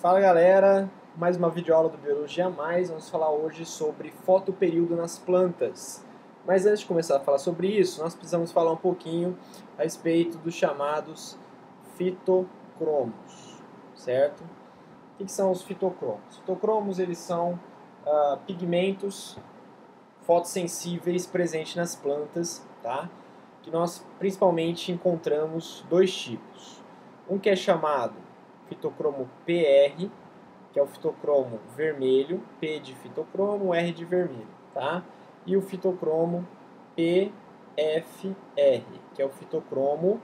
Fala galera, mais uma videoaula do Biologia Mais. Vamos falar hoje sobre fotoperíodo nas plantas. Mas antes de começar a falar sobre isso, nós precisamos falar um pouquinho a respeito dos chamados fitocromos, certo? O que são os fitocromos? Fitocromos, eles são pigmentos fotossensíveis presentes nas plantas, tá? Que nós principalmente encontramos dois tipos. Um que é chamado fitocromo PR, que é o fitocromo vermelho, P de fitocromo, R de vermelho, tá? E o fitocromo PFR, que é o fitocromo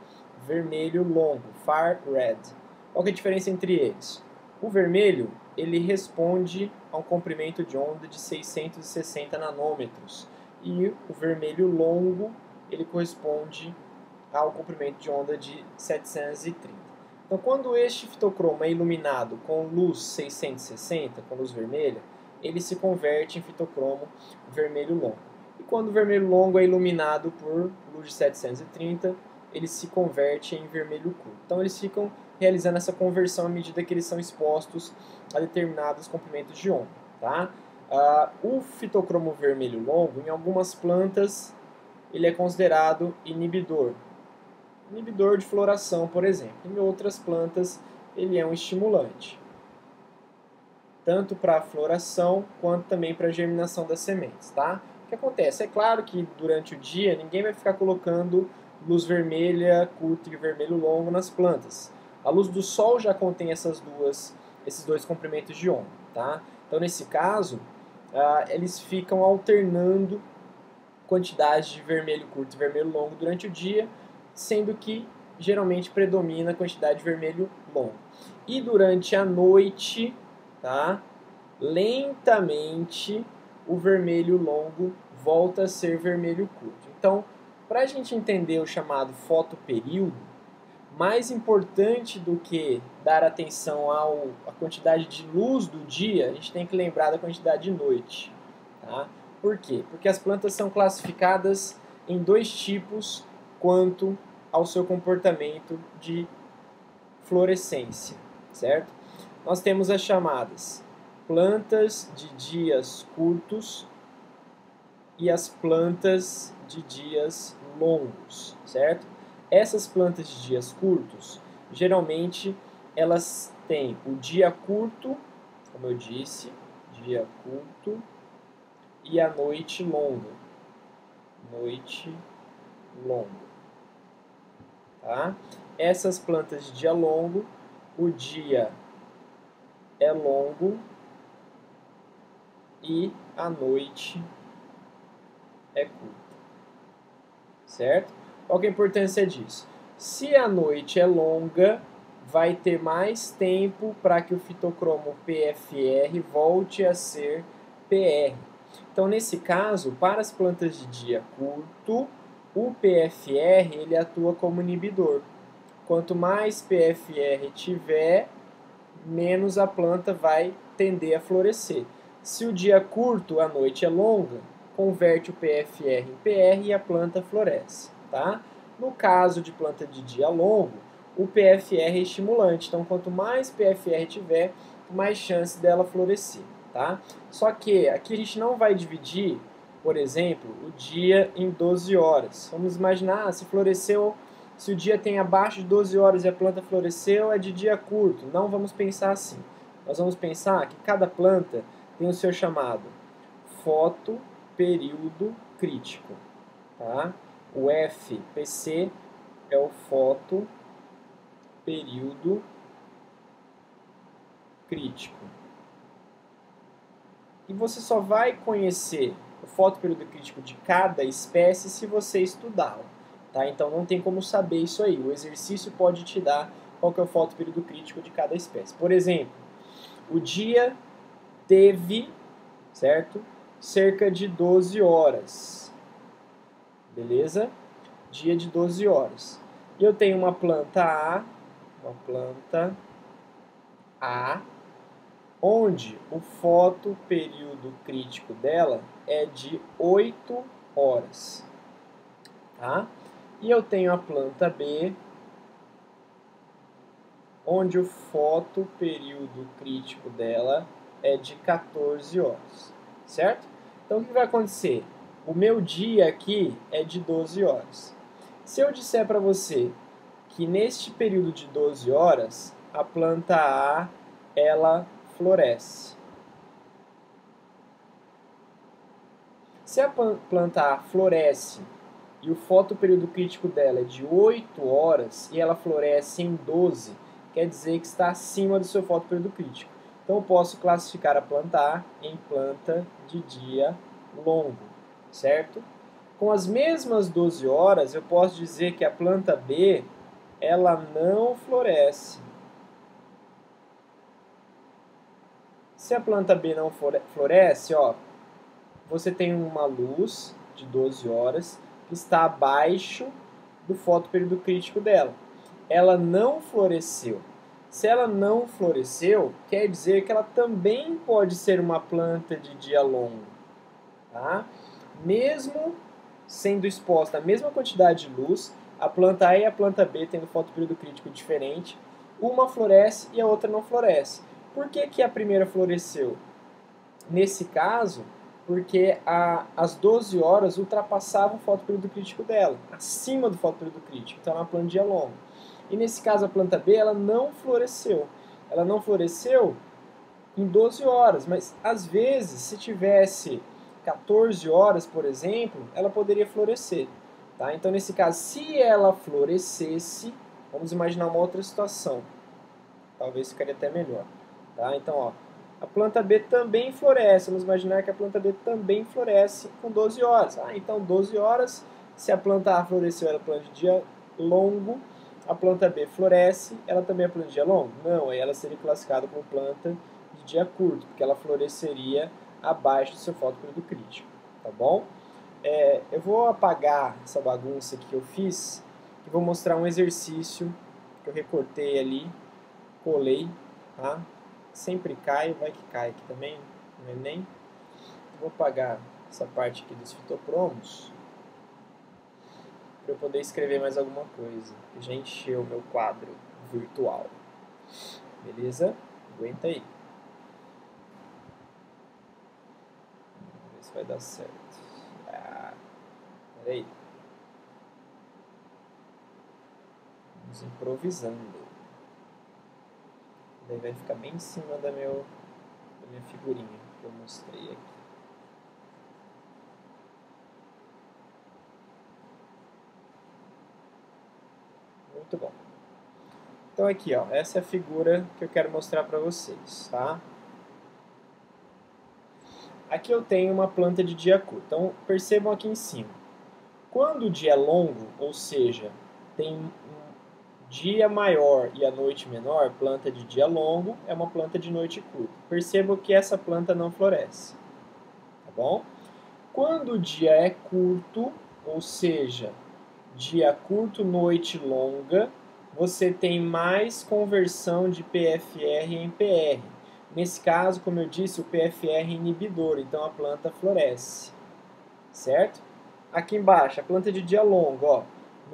vermelho longo, far red. Qual que é a diferença entre eles? O vermelho, ele responde a um comprimento de onda de 660 nanômetros, e o vermelho longo, ele corresponde ao comprimento de onda de 730. Então, quando este fitocromo é iluminado com luz 660, com luz vermelha, ele se converte em fitocromo vermelho longo. E quando o vermelho longo é iluminado por luz de 730, ele se converte em vermelho curto. Então, eles ficam realizando essa conversão à medida que eles são expostos a determinados comprimentos de onda. Tá? O fitocromo vermelho longo, em algumas plantas, ele é considerado inibidor de floração, por exemplo. Em outras plantas, ele é um estimulante, tanto para a floração quanto também para a germinação das sementes, tá? O que acontece? É claro que durante o dia ninguém vai ficar colocando luz vermelha curta e vermelho longo nas plantas. A luz do sol já contém esses dois comprimentos de onda, tá? Então, nesse caso, eles ficam alternando quantidade de vermelho curto e vermelho longo durante o dia, sendo que geralmente predomina a quantidade de vermelho longo. E durante a noite, tá? Lentamente o vermelho longo volta a ser vermelho curto. Então, para a gente entender o chamado fotoperíodo, mais importante do que dar atenção à quantidade de luz do dia, a gente tem que lembrar da quantidade de noite. Tá? Por quê? Porque as plantas são classificadas em dois tipos quanto ao seu comportamento de florescência, certo? Nós temos as chamadas plantas de dias curtos e as plantas de dias longos, certo? Essas plantas de dias curtos, geralmente elas têm o dia curto, como eu disse, dia curto, e a noite longa. Noite longa. Tá? Essas plantas de dia longo, o dia é longo e a noite é curta. Certo? Qual que é a importância disso? Se a noite é longa, vai ter mais tempo para que o fitocromo PFR volte a ser PR. Então, nesse caso, para as plantas de dia curto, o PFR ele atua como inibidor. Quanto mais PFR tiver, menos a planta vai tender a florescer. Se o dia é curto, a noite é longa, converte o PFR em PR e a planta floresce. Tá? No caso de planta de dia longo, o PFR é estimulante. Então, quanto mais PFR tiver, mais chance dela florescer. Tá? Só que aqui a gente não vai dividir, por exemplo, o dia em 12 horas. Vamos imaginar, se o dia tem abaixo de 12 horas e a planta floresceu, é de dia curto. Não vamos pensar assim. Nós vamos pensar que cada planta tem o seu chamado fotoperíodo crítico. Tá? O FPC é o fotoperíodo crítico. E você só vai conhecer o fotoperíodo crítico de cada espécie se você estudá-la. Tá? Então não tem como saber isso aí. O exercício pode te dar qual que é o fotoperíodo crítico de cada espécie. Por exemplo, o dia teve, certo? Cerca de 12 horas. Beleza? Dia de 12 horas. E eu tenho uma planta A, onde o fotoperíodo crítico dela é de 8 horas. Tá? E eu tenho a planta B, onde o fotoperíodo crítico dela é de 14 horas, certo? Então, o que vai acontecer? O meu dia aqui é de 12 horas. Se eu disser para você que neste período de 12 horas, a planta A, ela floresce. Se a planta A floresce e o fotoperíodo crítico dela é de 8 horas e ela floresce em 12, quer dizer que está acima do seu fotoperíodo crítico. Então eu posso classificar a planta A em planta de dia longo, certo? Com as mesmas 12 horas, eu posso dizer que a planta B, ela não floresce. Se a planta B não floresce, ó, você tem uma luz de 12 horas que está abaixo do fotoperíodo crítico dela. Ela não floresceu. Se ela não floresceu, quer dizer que ela também pode ser uma planta de dia longo. Tá? Mesmo sendo exposta a mesma quantidade de luz, a planta A e a planta B tendo fotoperíodo crítico diferente, uma floresce e a outra não floresce. Por que que a primeira floresceu? Nesse caso, porque as 12 horas ultrapassavam o fotoperíodo crítico dela, acima do fotoperíodo crítico, então é uma planta de dia longo. E nesse caso a planta B, ela não floresceu. Ela não floresceu em 12 horas, mas às vezes, se tivesse 14 horas, por exemplo, ela poderia florescer. Tá? Então, nesse caso, se ela florescesse, vamos imaginar uma outra situação. Talvez ficaria até melhor. Tá? Então, ó, a planta B também floresce. Vamos imaginar que a planta B também floresce com 12 horas. Então, 12 horas, se a planta A floresceu, ela é planta de dia longo. A planta B floresce, ela também é planta de dia longo? Não, aí ela seria classificada como planta de dia curto, porque ela floresceria abaixo do seu fotoperíodo crítico. Tá bom? Eu vou apagar essa bagunça aqui que eu fiz e vou mostrar um exercício que eu recortei ali, colei, tá? Sempre cai, vai que cai aqui também no Enem. Vou apagar essa parte aqui dos fitocromos para eu poder escrever mais alguma coisa, que já encheu o meu quadro virtual. Beleza? Aguenta aí. Vamos ver se vai dar certo. Peraí. Vamos improvisando. Daí vai ficar bem em cima da minha figurinha que eu mostrei aqui. Muito bom. Então aqui, ó, essa é a figura que eu quero mostrar para vocês, tá? Aqui eu tenho uma planta de dia curto. Então percebam aqui em cima. Quando o dia é longo, ou seja, tem um dia maior e a noite menor, planta de dia longo é uma planta de noite curta. Percebam que essa planta não floresce, tá bom? Quando o dia é curto, ou seja, dia curto, noite longa, você tem mais conversão de PFR em PR. Nesse caso, como eu disse, o PFR é inibidor, então a planta floresce, certo? Aqui embaixo, a planta de dia longo, ó.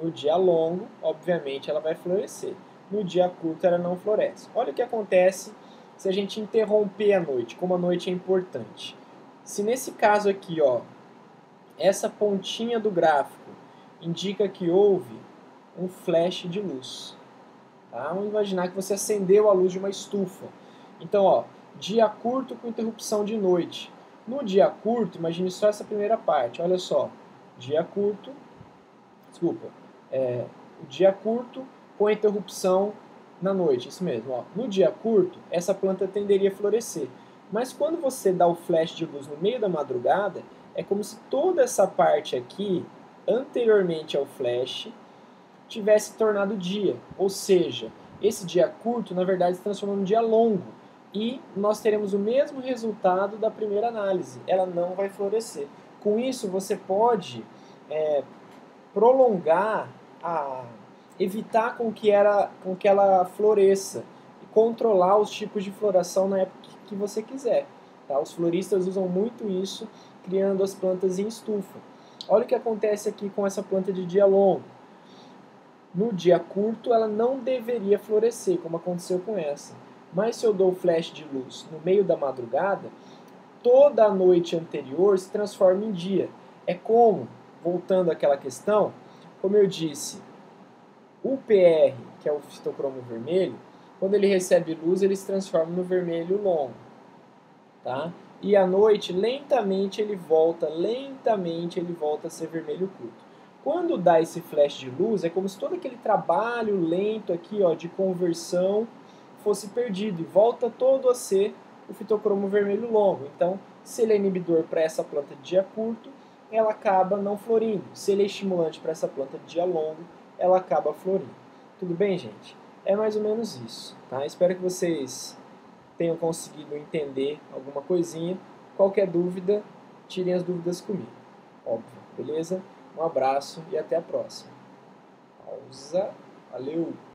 No dia longo, obviamente, ela vai florescer. No dia curto, ela não floresce. Olha o que acontece se a gente interromper a noite, como a noite é importante. Se nesse caso aqui, ó, essa pontinha do gráfico indica que houve um flash de luz. Tá? Vamos imaginar que você acendeu a luz de uma estufa. Então, ó, dia curto com interrupção de noite. No dia curto, imagine só essa primeira parte. Olha só, dia curto, desculpa, o dia curto com interrupção na noite, isso mesmo. Ó. No dia curto, essa planta tenderia a florescer. Mas quando você dá o flash de luz no meio da madrugada, é como se toda essa parte aqui, anteriormente ao flash, tivesse tornado dia. Ou seja, esse dia curto, na verdade, se transformou num dia longo. E nós teremos o mesmo resultado da primeira análise. Ela não vai florescer. Com isso, você pode prolongar, evitar com que ela floresça e controlar os tipos de floração na época que você quiser. Tá? Os floristas usam muito isso, criando as plantas em estufa. Olha o que acontece aqui com essa planta de dia longo. no dia curto ela não deveria florescer, como aconteceu com essa. Mas se eu dou flash de luz no meio da madrugada, toda a noite anterior se transforma em dia. É como, voltando àquela questão, como eu disse, o PR, que é o fitocromo vermelho, quando ele recebe luz, ele se transforma no vermelho longo, tá? E à noite, lentamente ele volta a ser vermelho curto. Quando dá esse flash de luz, é como se todo aquele trabalho lento aqui, ó, de conversão fosse perdido e volta todo a ser o fitocromo vermelho longo. Então, se ele é inibidor para essa planta de dia curto, ela acaba não florindo. Se ele é estimulante para essa planta de dia longo, ela acaba florindo. Tudo bem, gente? É mais ou menos isso, tá? Espero que vocês tenham conseguido entender alguma coisinha. Qualquer dúvida, tirem as dúvidas comigo. Óbvio, beleza? Um abraço e até a próxima. Pausa. Valeu!